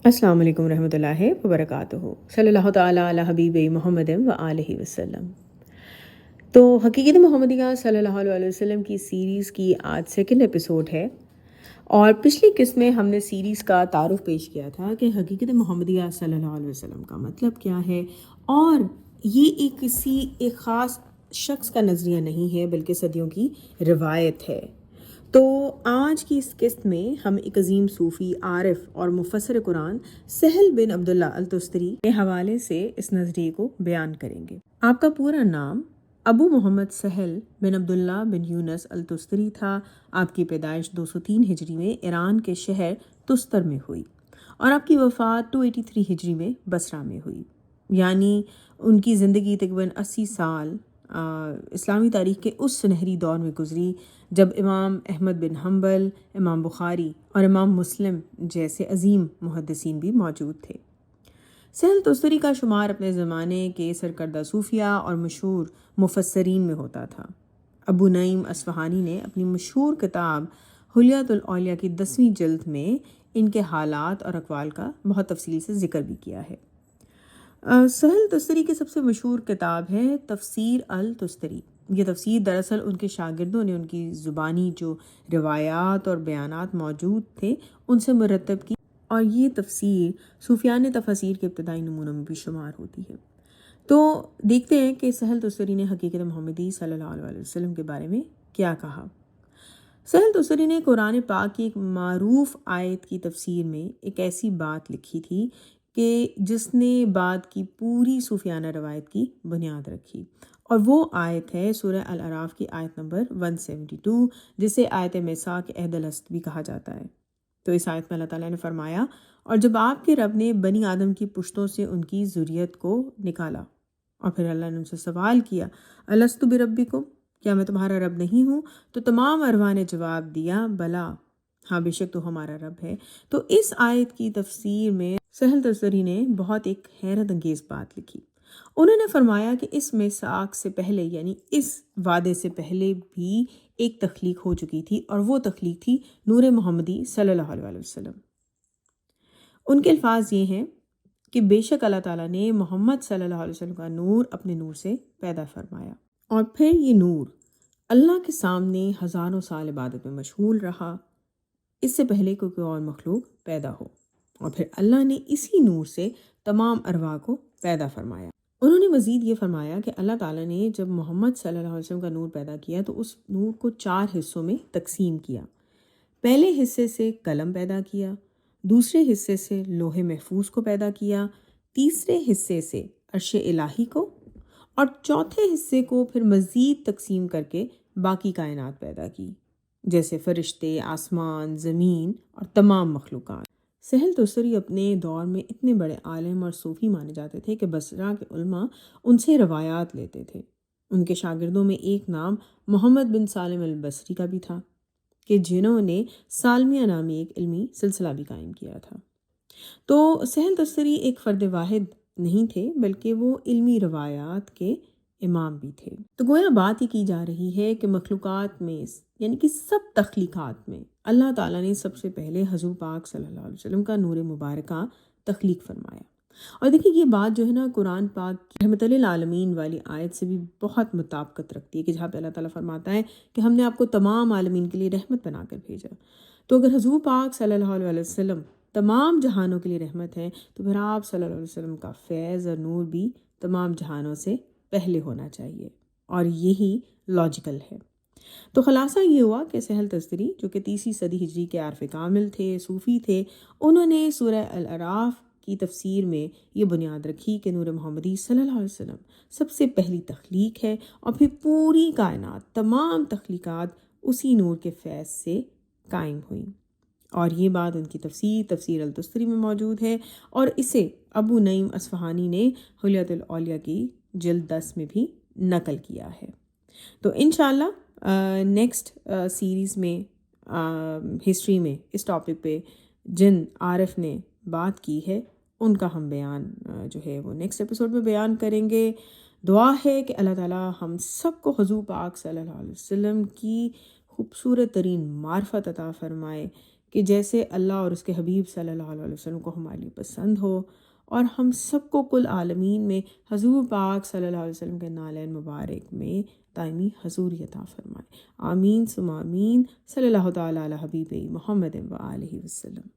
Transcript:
السلام علیکم ورحمۃ اللہ وبرکاتہ۔ صلی اللہ تعالیٰ علی حبیب محمد و آلہ وسلم۔ تو حقیقت محمدیہ صلی اللہ علیہ وسلم کی سیریز کی آج سیکنڈ ایپیسوڈ ہے، اور پچھلی قسط میں ہم نے سیریز کا تعارف پیش کیا تھا کہ حقیقت محمدیہ صلی اللہ علیہ وسلم کا مطلب کیا ہے، اور یہ کسی ایک خاص شخص کا نظریہ نہیں ہے بلکہ صدیوں کی روایت ہے۔ تو آج کی اس قسط میں ہم ایک عظیم صوفی، عارف اور مفسر قرآن سہل بن عبداللہ التستری کے حوالے سے اس نظریے کو بیان کریں گے۔ آپ کا پورا نام ابو محمد سہل بن عبداللہ بن یونس التستری تھا۔ آپ کی پیدائش 203 ہجری میں ایران کے شہر تستر میں ہوئی، اور آپ کی وفات 283 ہجری میں بصرہ میں ہوئی، یعنی ان کی زندگی تقریباً 80 سال اسلامی تاریخ کے اس سنہری دور میں گزری جب امام احمد بن حنبل، امام بخاری اور امام مسلم جیسے عظیم محدثین بھی موجود تھے۔ سہل تستری کا شمار اپنے زمانے کے سرکردہ صوفیہ اور مشہور مفسرین میں ہوتا تھا۔ ابو نعیم اصفہانی نے اپنی مشہور کتاب حلیۃ الاولیاء کی 10ویں جلد میں ان کے حالات اور اقوال کا بہت تفصیل سے ذکر بھی کیا ہے۔ سہل تستری کی سب سے مشہور کتاب ہے تفسیر التستری۔ یہ تفسیر دراصل ان کے شاگردوں نے ان کی زبانی جو روایات اور بیانات موجود تھے ان سے مرتب کی، اور یہ تفسیر صوفیان تفاسیر کے ابتدائی نمونوں میں بھی شمار ہوتی ہے۔ تو دیکھتے ہیں کہ سہل تستری نے حقیقت محمدی صلی اللہ علیہ وسلم کے بارے میں کیا کہا۔ سہل تستری نے قرآن پاک کی ایک معروف آیت کی تفسیر میں ایک ایسی بات لکھی تھی کہ جس نے بعد کی پوری صوفیانہ روایت کی بنیاد رکھی، اور وہ آیت ہے سورہ الاعراف کی آیت نمبر 172، جسے آیت میثاق عہد العصد بھی کہا جاتا ہے۔ تو اس آیت میں اللہ تعالیٰ نے فرمایا، اور جب آپ کے رب نے بنی آدم کی پشتوں سے ان کی ذریت کو نکالا، اور پھر اللہ نے ان سے سوال کیا الستُ بربکم، کیا میں تمہارا رب نہیں ہوں؟ تو تمام ارواح نے جواب دیا بلا، ہاں بے شک تو ہمارا رب ہے۔ تو اس آیت کی تفسیر میں سہل تستری نے بہت ایک حیرت انگیز بات لکھی۔ انہوں نے فرمایا کہ اس میثاق سے پہلے، یعنی اس وعدے سے پہلے بھی ایک تخلیق ہو چکی تھی، اور وہ تخلیق تھی نور محمدی صلی اللہ علیہ وسلم۔ ان کے الفاظ یہ ہیں کہ بے شک اللہ تعالیٰ نے محمد صلی اللہ علیہ وسلم کا نور اپنے نور سے پیدا فرمایا، اور پھر یہ نور اللہ کے سامنے ہزاروں سال عبادت میں مشغول رہا، اس سے پہلے کہ کوئی اور مخلوق پیدا ہو، اور پھر اللہ نے اسی نور سے تمام ارواح کو پیدا فرمایا۔ انہوں نے مزید یہ فرمایا کہ اللہ تعالیٰ نے جب محمد صلی اللہ علیہ وسلم کا نور پیدا کیا تو اس نور کو 4 حصوں میں تقسیم کیا۔ پہلے حصے سے قلم پیدا کیا، دوسرے حصے سے لوح محفوظ کو پیدا کیا، تیسرے حصے سے عرش الہی کو، اور چوتھے حصے کو پھر مزید تقسیم کر کے باقی کائنات پیدا کی، جیسے فرشتے، آسمان، زمین اور تمام مخلوقات۔ سہل تستری اپنے دور میں اتنے بڑے عالم اور صوفی مانے جاتے تھے کہ بصرہ کے علماء ان سے روایات لیتے تھے۔ ان کے شاگردوں میں ایک نام محمد بن سالم البصری کا بھی تھا، کہ جنہوں نے سالمیہ نامی ایک علمی سلسلہ بھی قائم کیا تھا۔ تو سہل تستری ایک فرد واحد نہیں تھے، بلکہ وہ علمی روایات کے امام بھی تھے۔ تو گویا بات یہ کی جا رہی ہے کہ مخلوقات میں، یعنی کہ سب تخلیقات میں، اللہ تعالیٰ نے سب سے پہلے حضور پاک صلی اللہ علیہ وسلم کا نور مبارکہ تخلیق فرمایا۔ اور دیکھیں یہ بات جو ہے نا قرآن پاک کی رحمت للعالمین والی آیت سے بھی بہت مطابقت رکھتی ہے، کہ جہاں پہ اللہ تعالیٰ فرماتا ہے کہ ہم نے آپ کو تمام عالمین کے لیے رحمت بنا کر بھیجا۔ تو اگر حضور پاک صلی اللہ علیہ وسلم تمام جہانوں کے لیے رحمت ہے، تو پھر آپ صلی اللہ علیہ وسلم کا فیض اور نور بھی تمام جہانوں سے پہلے ہونا چاہیے، اور یہی لاجیکل ہے۔ تو خلاصہ یہ ہوا کہ سہل تستری جو کہ 30 صدی ہجری کے عارف کامل تھے، صوفی تھے، انہوں نے سورہ الاعراف کی تفسیر میں یہ بنیاد رکھی کہ نور محمدی صلی اللہ علیہ وسلم سب سے پہلی تخلیق ہے، اور پھر پوری کائنات، تمام تخلیقات اسی نور کے فیض سے قائم ہوئیں۔ اور یہ بات ان کی تفسیر التستری میں موجود ہے، اور اسے ابو نعیم اصفہانی نے حلیۃ الاولیاء کی جلد 10 میں بھی نقل کیا ہے۔ تو انشاءاللہ نیکسٹ سیریز میں ہسٹری میں اس ٹاپک پہ جن عارف نے بات کی ہے ان کا ہم بیان جو ہے وہ نیکسٹ ایپیسوڈ میں بیان کریں گے۔ دعا ہے کہ اللہ تعالیٰ ہم سب کو حضور پاک صلی اللہ علیہ وسلم کی خوبصورت ترین معرفت عطا فرمائے، کہ جیسے اللہ اور اس کے حبیب صلی اللہ علیہ وسلم کو ہمارے لیے پسند ہو، اور ہم سب کو کل عالمین میں حضور پاک صلی اللہ علیہ وسلم کے نالین مبارک میں دائمی حضوری عطا فرمائے۔ آمین ثم آمین۔ صلی اللہ تعالیٰ علی حبیب محمد و آلہ وسلم۔